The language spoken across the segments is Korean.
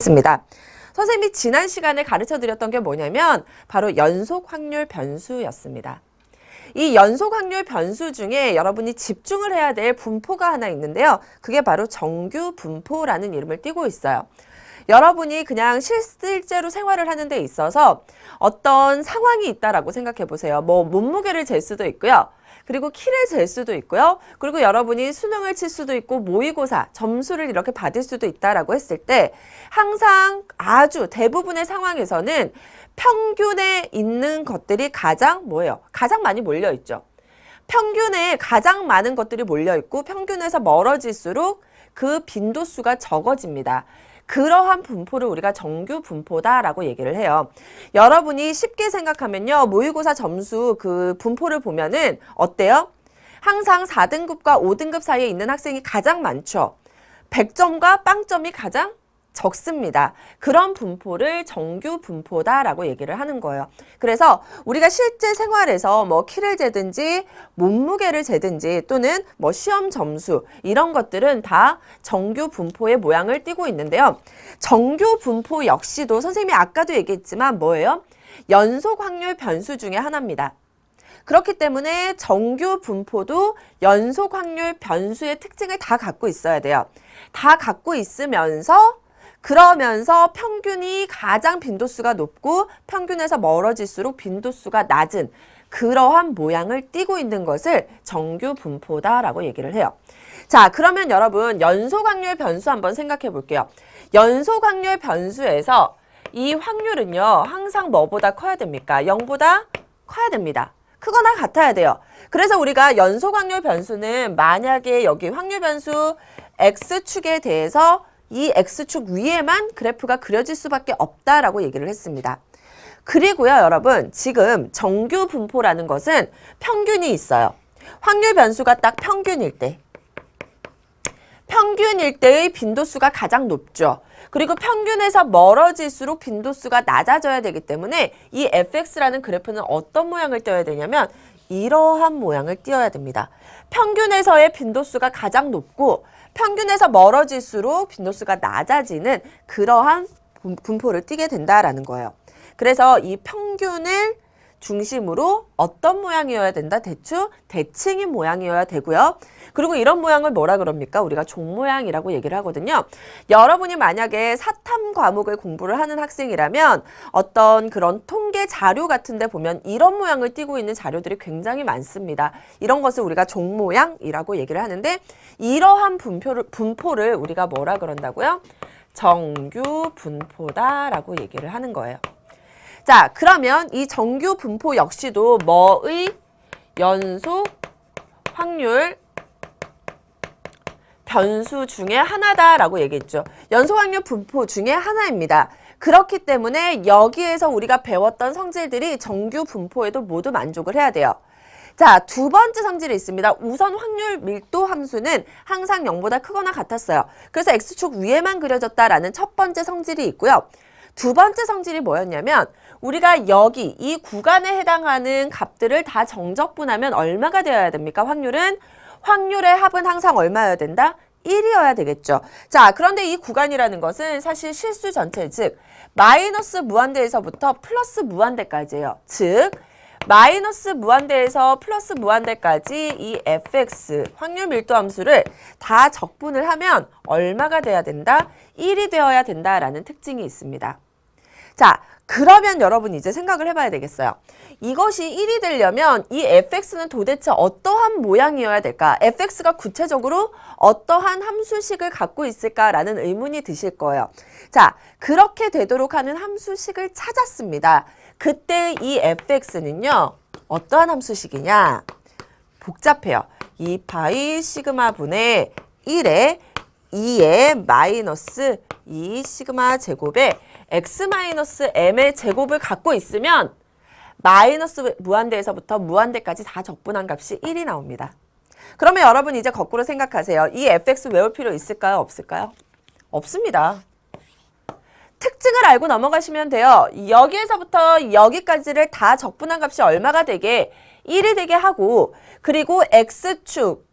있습니다. 선생님이 지난 시간에 가르쳐 드렸던 게 뭐냐면 바로 연속 확률 변수였습니다. 이 연속 확률 변수 중에 여러분이 집중을 해야 될 분포가 하나 있는데요. 그게 바로 정규 분포라는 이름을 띠고 있어요. 여러분이 그냥 실제로 생활을 하는 데 있어서 어떤 상황이 있다라고 생각해 보세요. 뭐 몸무게를 잴 수도 있고요. 그리고 키를 잴 수도 있고요. 그리고 여러분이 수능을 칠 수도 있고 모의고사 점수를 이렇게 받을 수도 있다라고 했을 때 항상 아주 대부분의 상황에서는 평균에 있는 것들이 가장 뭐예요? 가장 많이 몰려 있죠. 평균에 가장 많은 것들이 몰려 있고 평균에서 멀어질수록 그 빈도수가 적어집니다. 그러한 분포를 우리가 정규 분포다라고 얘기를 해요. 여러분이 쉽게 생각하면요. 모의고사 점수 그 분포를 보면은 어때요? 항상 4등급과 5등급 사이에 있는 학생이 가장 많죠. 100점과 빵점이 가장 적습니다. 그런 분포를 정규 분포다라고 얘기를 하는 거예요. 그래서 우리가 실제 생활에서 뭐 키를 재든지 몸무게를 재든지 또는 뭐 시험 점수 이런 것들은 다 정규 분포의 모양을 띠고 있는데요. 정규 분포 역시도 선생님이 아까도 얘기했지만 뭐예요? 연속 확률 변수 중에 하나입니다. 그렇기 때문에 정규 분포도 연속 확률 변수의 특징을 다 갖고 있어야 돼요. 다 갖고 있으면서 그러면서 평균이 가장 빈도수가 높고 평균에서 멀어질수록 빈도수가 낮은 그러한 모양을 띠고 있는 것을 정규 분포다라고 얘기를 해요. 자, 그러면 여러분 연속 확률 변수 한번 생각해 볼게요. 연속 확률 변수에서 이 확률은요. 항상 뭐보다 커야 됩니까? 0보다 커야 됩니다. 크거나 같아야 돼요. 그래서 우리가 연속 확률 변수는 만약에 여기 확률 변수 X축에 대해서 이 X축 위에만 그래프가 그려질 수밖에 없다라고 얘기를 했습니다. 그리고요, 여러분, 지금 정규 분포라는 것은 평균이 있어요. 확률 변수가 딱 평균일 때의 빈도수가 가장 높죠. 그리고 평균에서 멀어질수록 빈도수가 낮아져야 되기 때문에 이 fx라는 그래프는 어떤 모양을 띄어야 되냐면 이러한 모양을 띄어야 됩니다. 평균에서의 빈도수가 가장 높고 평균에서 멀어질수록 빈도수가 낮아지는 그러한 분포를 띠게 된다라는 거예요. 그래서 이 평균을 중심으로 어떤 모양이어야 된다? 대충 대칭인 모양이어야 되고요. 그리고 이런 모양을 뭐라 그럽니까? 우리가 종 모양이라고 얘기를 하거든요. 여러분이 만약에 사탐 과목을 공부를 하는 학생이라면 어떤 그런 통계 자료 같은 데 보면 이런 모양을 띠고 있는 자료들이 굉장히 많습니다. 이런 것을 우리가 종 모양이라고 얘기를 하는데 이러한 분포를 우리가 뭐라 그런다고요? 정규 분포다라고 얘기를 하는 거예요. 자, 그러면 이 정규 분포 역시도 뭐의 연속 확률 변수 중에 하나다라고 얘기했죠. 연속 확률 분포 중에 하나입니다. 그렇기 때문에 여기에서 우리가 배웠던 성질들이 정규 분포에도 모두 만족을 해야 돼요. 자, 두 번째 성질이 있습니다. 우선 확률 밀도 함수는 항상 0보다 크거나 같았어요. 그래서 X축 위에만 그려졌다라는 첫 번째 성질이 있고요. 두 번째 성질이 뭐였냐면 우리가 여기 이 구간에 해당하는 값들을 다 정적분하면 얼마가 되어야 됩니까? 확률의 합은 항상 얼마여야 된다? 1이어야 되겠죠. 자, 그런데 이 구간이라는 것은 사실 실수 전체, 즉 마이너스 무한대에서부터 플러스 무한대까지예요. 즉 마이너스 무한대에서 플러스 무한대까지 이 fx 확률 밀도 함수를 다 적분을 하면 얼마가 돼야 된다? 1이 되어야 된다라는 특징이 있습니다. 자, 그러면 여러분 이제 생각을 해봐야 되겠어요. 이것이 1이 되려면 이 fx는 도대체 어떠한 모양이어야 될까? fx가 구체적으로 어떠한 함수식을 갖고 있을까라는 의문이 드실 거예요. 자, 그렇게 되도록 하는 함수식을 찾았습니다. 그때 이 fx는요. 어떠한 함수식이냐? 복잡해요. 2파이 시그마 분의 1에 2의 마이너스 2 시그마 제곱에 x 마이너스 m의 제곱을 갖고 있으면 마이너스 무한대에서부터 무한대까지 다 적분한 값이 1이 나옵니다. 그러면 여러분 이제 거꾸로 생각하세요. 이 fx 외울 필요 있을까요? 없을까요? 없습니다. 특징을 알고 넘어가시면 돼요. 여기에서부터 여기까지를 다 적분한 값이 얼마가 되게 1이 되게 하고 그리고 x축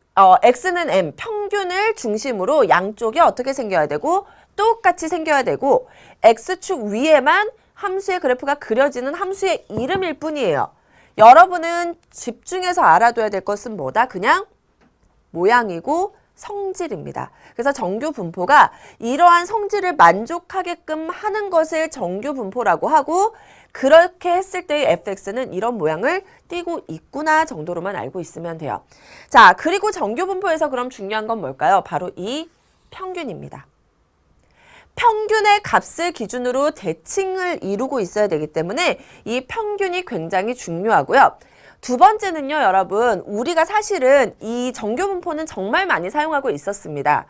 x는 m, 평균을 중심으로 양쪽이 어떻게 생겨야 되고 똑같이 생겨야 되고 x축 위에만 함수의 그래프가 그려지는 함수의 이름일 뿐이에요. 여러분은 집중해서 알아둬야 될 것은 뭐다? 그냥 모양이고 성질입니다. 그래서 정규 분포가 이러한 성질을 만족하게끔 하는 것을 정규 분포라고 하고, 그렇게 했을 때의 fx는 이런 모양을 띠고 있구나 정도로만 알고 있으면 돼요. 자, 그리고 정규 분포에서 그럼 중요한 건 뭘까요? 바로 이 평균입니다. 평균의 값을 기준으로 대칭을 이루고 있어야 되기 때문에 이 평균이 굉장히 중요하고요. 두 번째는요, 여러분, 우리가 사실은 이 정규 분포는 정말 많이 사용하고 있었습니다.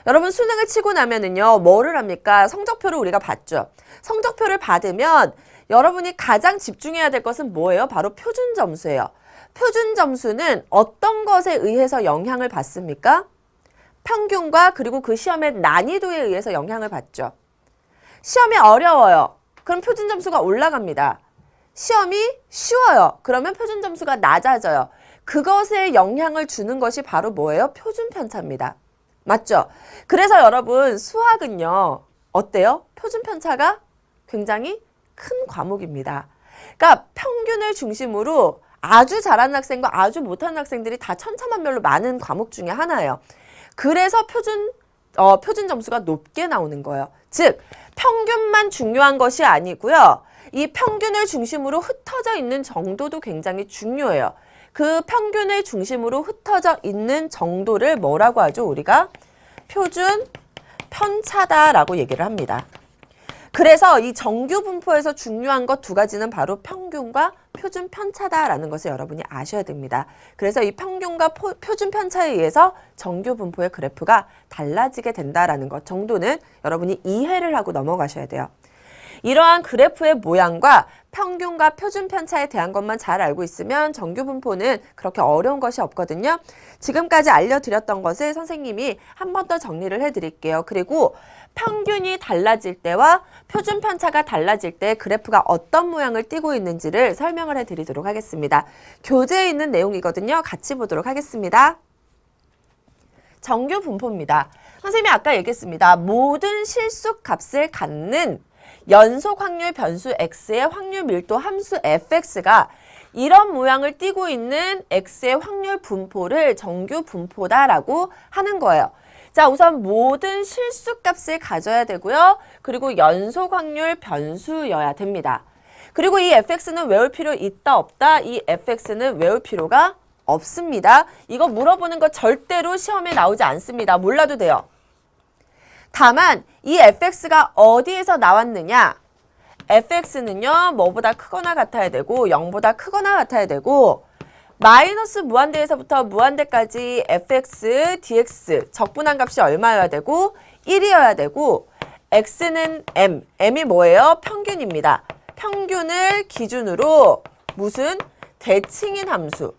여러분, 수능을 치고 나면은요, 뭐를 합니까? 성적표를 우리가 받죠. 성적표를 받으면 여러분이 가장 집중해야 될 것은 뭐예요? 바로 표준 점수예요. 표준 점수는 어떤 것에 의해서 영향을 받습니까? 평균과 그리고 그 시험의 난이도에 의해서 영향을 받죠. 시험이 어려워요. 그럼 표준 점수가 올라갑니다. 시험이 쉬워요. 그러면 표준 점수가 낮아져요. 그것에 영향을 주는 것이 바로 뭐예요? 표준 편차입니다. 맞죠? 그래서 여러분, 수학은요, 어때요? 표준 편차가 굉장히 큰 과목입니다. 그러니까 평균을 중심으로 아주 잘하는 학생과 아주 못하는 학생들이 다 천차만별로 많은 과목 중에 하나예요. 그래서 표준 점수가 높게 나오는 거예요. 즉, 평균만 중요한 것이 아니고요. 이 평균을 중심으로 흩어져 있는 정도도 굉장히 중요해요. 그 평균을 중심으로 흩어져 있는 정도를 뭐라고 하죠? 우리가 표준 편차다라고 얘기를 합니다. 그래서 이 정규 분포에서 중요한 것 두 가지는 바로 평균과 표준 편차다라는 것을 여러분이 아셔야 됩니다. 그래서 이 평균과 표준 편차에 의해서 정규 분포의 그래프가 달라지게 된다라는 것 정도는 여러분이 이해를 하고 넘어가셔야 돼요. 이러한 그래프의 모양과 평균과 표준 편차에 대한 것만 잘 알고 있으면 정규 분포는 그렇게 어려운 것이 없거든요. 지금까지 알려드렸던 것을 선생님이 한 번 더 정리를 해드릴게요. 그리고 평균이 달라질 때와 표준 편차가 달라질 때 그래프가 어떤 모양을 띠고 있는지를 설명을 해드리도록 하겠습니다. 교재에 있는 내용이거든요. 같이 보도록 하겠습니다. 정규 분포입니다. 선생님이 아까 얘기했습니다. 모든 실수 값을 갖는 연속 확률 변수 x의 확률 밀도 함수 fx가 이런 모양을 띠고 있는 x의 확률 분포를 정규 분포다라고 하는 거예요. 자, 우선 모든 실수 값을 가져야 되고요. 그리고 연속 확률 변수여야 됩니다. 그리고 이 fx는 외울 필요 있다 없다? 이 fx는 외울 필요가 없습니다. 이거 물어보는 거 절대로 시험에 나오지 않습니다. 몰라도 돼요. 다만 이 fx가 어디에서 나왔느냐? fx는요, 뭐보다 크거나 같아야 되고 0보다 크거나 같아야 되고 마이너스 무한대에서부터 무한대까지 fx, dx 적분한 값이 얼마여야 되고 1이어야 되고 x는 m이 뭐예요? 평균입니다. 평균을 기준으로 무슨 대칭인 함수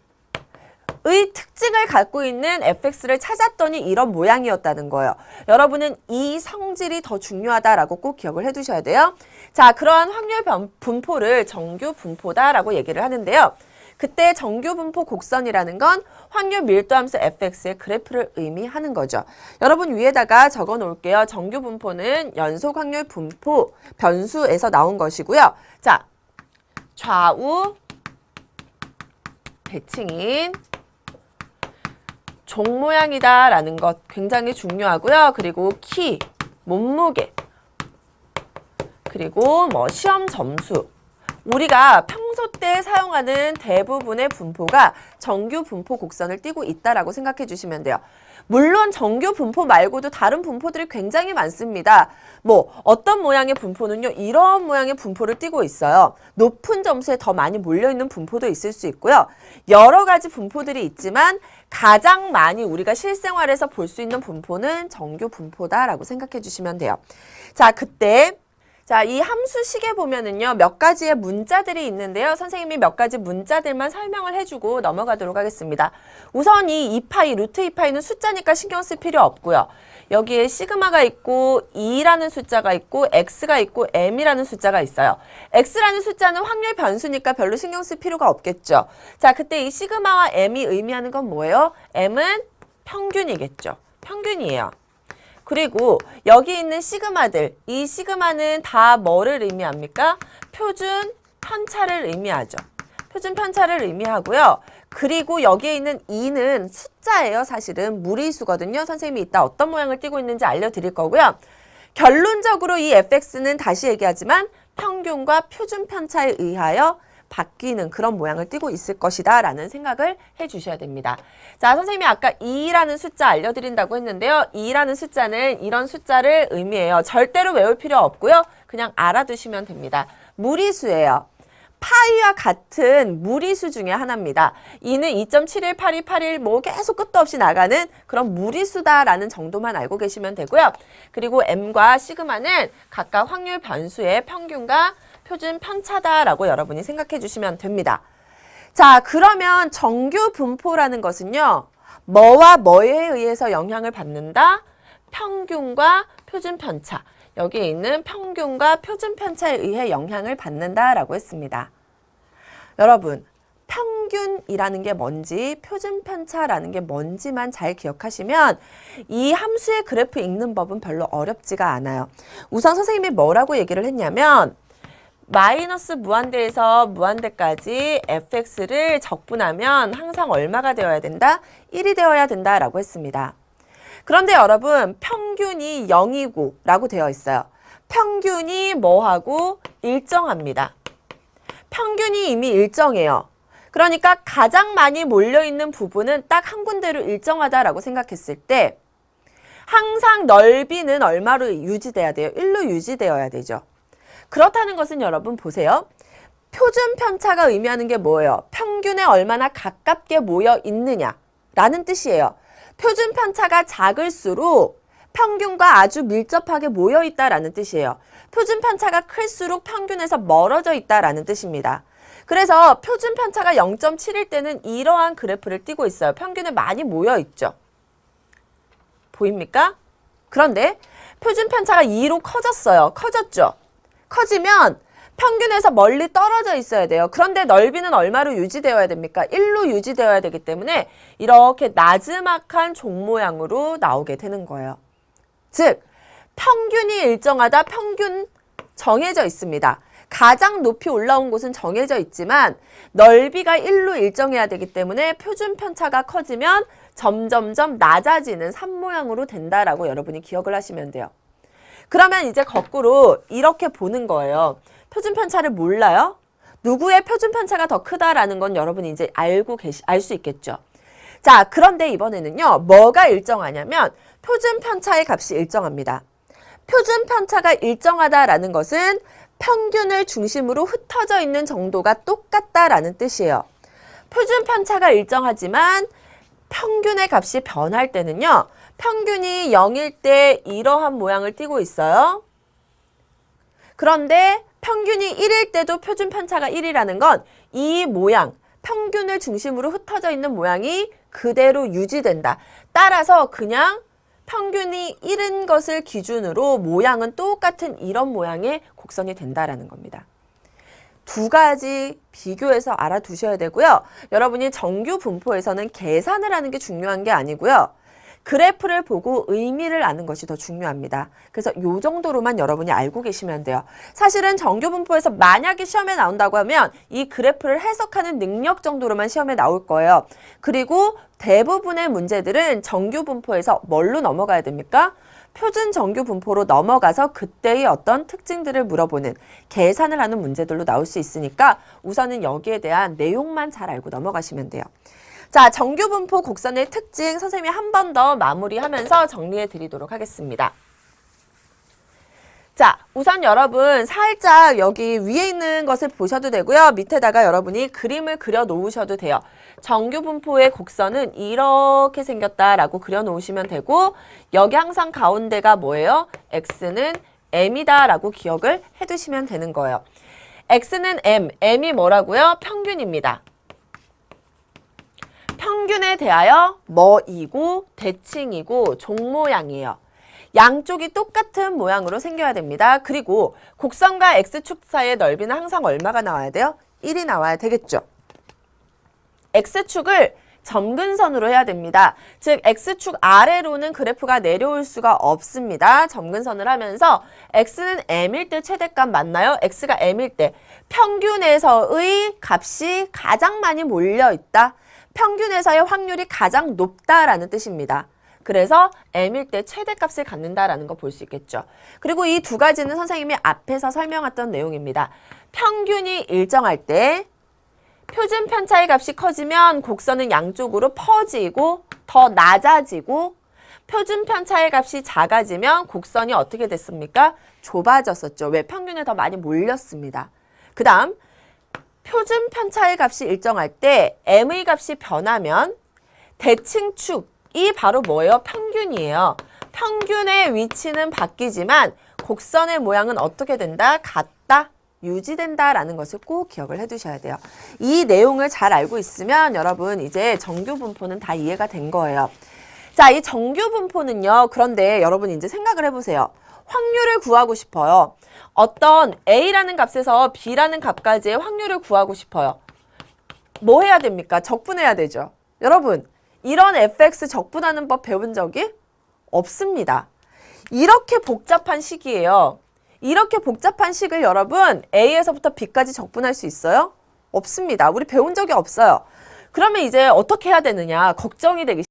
의 특징을 갖고 있는 fx를 찾았더니 이런 모양이었다는 거예요. 여러분은 이 성질이 더 중요하다라고 꼭 기억을 해두셔야 돼요. 자, 그러한 확률 분포를 정규 분포다라고 얘기를 하는데요. 그때 정규 분포 곡선이라는 건 확률 밀도 함수 fx의 그래프를 의미하는 거죠. 여러분 위에다가 적어 놓을게요. 정규 분포는 연속 확률 분포 변수에서 나온 것이고요. 자, 좌우 대칭인 종 모양이다라는 것 굉장히 중요하고요. 그리고 키, 몸무게, 그리고 뭐 시험 점수. 우리가 평소 때 사용하는 대부분의 분포가 정규 분포 곡선을 띠고 있다라고 생각해 주시면 돼요. 물론 정규 분포 말고도 다른 분포들이 굉장히 많습니다. 뭐 어떤 모양의 분포는요, 이런 모양의 분포를 띠고 있어요. 높은 점수에 더 많이 몰려있는 분포도 있을 수 있고요. 여러 가지 분포들이 있지만 가장 많이 우리가 실생활에서 볼 수 있는 분포는 정규 분포다라고 생각해 주시면 돼요. 자, 자, 이 함수식에 보면은요, 몇 가지의 문자들이 있는데요. 선생님이 몇 가지 문자들만 설명을 해주고 넘어가도록 하겠습니다. 우선 이 2파이, 루트 2파이는 숫자니까 신경 쓸 필요 없고요. 여기에 시그마가 있고 2라는 숫자가 있고 x가 있고 m이라는 숫자가 있어요. x라는 숫자는 확률 변수니까 별로 신경 쓸 필요가 없겠죠. 자, 그때 이 시그마와 m이 의미하는 건 뭐예요? m은 평균이겠죠. 평균이에요. 그리고 여기 있는 시그마들, 이 시그마는 다 뭐를 의미합니까? 표준 편차를 의미하죠. 표준 편차를 의미하고요. 그리고 여기에 있는 2는 숫자예요. 사실은 무리수거든요. 선생님이 이따 어떤 모양을 띠고 있는지 알려드릴 거고요. 결론적으로 이 fx는 다시 얘기하지만 평균과 표준 편차에 의하여 바뀌는 그런 모양을 띠고 있을 것이다 라는 생각을 해주셔야 됩니다. 자, 선생님이 아까 2라는 숫자 알려드린다고 했는데요. 2라는 숫자는 이런 숫자를 의미해요. 절대로 외울 필요 없고요. 그냥 알아두시면 됩니다. 무리수예요. 파이와 같은 무리수 중에 하나입니다. 2는 2.718281 뭐 계속 끝도 없이 나가는 그런 무리수다라는 정도만 알고 계시면 되고요. 그리고 m과 시그마는 각각 확률 변수의 평균과 표준 편차다라고 여러분이 생각해 주시면 됩니다. 자, 그러면 정규 분포라는 것은요. 뭐와 뭐에 의해서 영향을 받는다? 평균과 표준 편차. 여기에 있는 평균과 표준 편차에 의해 영향을 받는다라고 했습니다. 여러분, 평균이라는 게 뭔지, 표준 편차라는 게 뭔지만 잘 기억하시면 이 함수의 그래프 읽는 법은 별로 어렵지가 않아요. 우선 선생님이 뭐라고 얘기를 했냐면 마이너스 무한대에서 무한대까지 fx를 적분하면 항상 얼마가 되어야 된다? 1이 되어야 된다라고 했습니다. 그런데 여러분, 평균이 0이고 라고 되어 있어요. 평균이 뭐하고 일정합니다. 평균이 이미 일정해요. 그러니까 가장 많이 몰려있는 부분은 딱 한 군데로 일정하다라고 생각했을 때 항상 넓이는 얼마로 유지돼야 돼요? 1로 유지되어야 되죠. 그렇다는 것은 여러분 보세요. 표준 편차가 의미하는 게 뭐예요? 평균에 얼마나 가깝게 모여 있느냐라는 뜻이에요. 표준 편차가 작을수록 평균과 아주 밀접하게 모여 있다라는 뜻이에요. 표준 편차가 클수록 평균에서 멀어져 있다라는 뜻입니다. 그래서 표준 편차가 0.7일 때는 이러한 그래프를 띄고 있어요. 평균에 많이 모여 있죠. 보입니까? 그런데 표준 편차가 2로 커졌어요. 커졌죠? 커지면 평균에서 멀리 떨어져 있어야 돼요. 그런데 넓이는 얼마로 유지되어야 됩니까? 1로 유지되어야 되기 때문에 이렇게 나지막한 종 모양으로 나오게 되는 거예요. 즉, 평균이 일정하다, 평균 정해져 있습니다. 가장 높이 올라온 곳은 정해져 있지만 넓이가 1로 일정해야 되기 때문에 표준 편차가 커지면 점점점 낮아지는 산 모양으로 된다라고 여러분이 기억을 하시면 돼요. 그러면 이제 거꾸로 이렇게 보는 거예요. 표준 편차를 몰라요? 누구의 표준 편차가 더 크다라는 건 여러분이 이제 알 수 있겠죠. 자, 그런데 이번에는요. 뭐가 일정하냐면 표준 편차의 값이 일정합니다. 표준 편차가 일정하다라는 것은 평균을 중심으로 흩어져 있는 정도가 똑같다라는 뜻이에요. 표준 편차가 일정하지만 평균의 값이 변할 때는요. 평균이 0일 때 이러한 모양을 띠고 있어요. 그런데 평균이 1일 때도 표준 편차가 1이라는 건 이 모양, 평균을 중심으로 흩어져 있는 모양이 그대로 유지된다. 따라서 그냥 평균이 1인 것을 기준으로 모양은 똑같은 이런 모양의 곡선이 된다라는 겁니다. 두 가지 비교해서 알아두셔야 되고요. 여러분이 정규 분포에서는 계산을 하는 게 중요한 게 아니고요. 그래프를 보고 의미를 아는 것이 더 중요합니다. 그래서 이 정도로만 여러분이 알고 계시면 돼요. 사실은 정규 분포에서 만약에 시험에 나온다고 하면 이 그래프를 해석하는 능력 정도로만 시험에 나올 거예요. 그리고 대부분의 문제들은 정규 분포에서 뭘로 넘어가야 됩니까? 표준 정규 분포로 넘어가서 그때의 어떤 특징들을 물어보는 계산을 하는 문제들로 나올 수 있으니까 우선은 여기에 대한 내용만 잘 알고 넘어가시면 돼요. 자, 정규 분포 곡선의 특징 선생님이 한 번 더 마무리하면서 정리해 드리도록 하겠습니다. 자, 우선 여러분 살짝 여기 위에 있는 것을 보셔도 되고요. 밑에다가 여러분이 그림을 그려 놓으셔도 돼요. 정규 분포의 곡선은 이렇게 생겼다라고 그려 놓으시면 되고 여기 항상 가운데가 뭐예요? x는 m이다라고 기억을 해두시면 되는 거예요. x는 m이 뭐라고요? 평균입니다. 평균에 대하여 뭐이고 대칭이고 종 모양이에요. 양쪽이 똑같은 모양으로 생겨야 됩니다. 그리고 곡선과 x축 사이의 넓이는 항상 얼마가 나와야 돼요? 1이 나와야 되겠죠. x축을 점근선으로 해야 됩니다. 즉 x축 아래로는 그래프가 내려올 수가 없습니다. 점근선을 하면서 x는 m일 때 최대값 맞나요? x가 m일 때 평균에서의 값이 가장 많이 몰려있다. 평균에서의 확률이 가장 높다라는 뜻입니다. 그래서 m일 때 최대값을 갖는다라는 거 볼 수 있겠죠. 그리고 이 두 가지는 선생님이 앞에서 설명했던 내용입니다. 평균이 일정할 때 표준 편차의 값이 커지면 곡선은 양쪽으로 퍼지고 더 낮아지고 표준 편차의 값이 작아지면 곡선이 어떻게 됐습니까? 좁아졌었죠. 왜? 평균에 더 많이 몰렸습니다. 그 다음 표준 편차의 값이 일정할 때 m의 값이 변하면 대칭축이 바로 뭐예요? 평균이에요. 평균의 위치는 바뀌지만 곡선의 모양은 어떻게 된다? 같다. 유지된다라는 것을 꼭 기억을 해두셔야 돼요. 이 내용을 잘 알고 있으면 여러분 이제 정규 분포는 다 이해가 된 거예요. 자, 이 정규 분포는요. 그런데 여러분 이제 생각을 해보세요. 확률을 구하고 싶어요. 어떤 A라는 값에서 B라는 값까지의 확률을 구하고 싶어요. 뭐 해야 됩니까? 적분해야 되죠. 여러분, 이런 fx 적분하는 법 배운 적이 없습니다. 이렇게 복잡한 식이에요. 이렇게 복잡한 식을 여러분 A에서부터 B까지 적분할 수 있어요? 없습니다. 우리 배운 적이 없어요. 그러면 이제 어떻게 해야 되느냐 걱정이 되기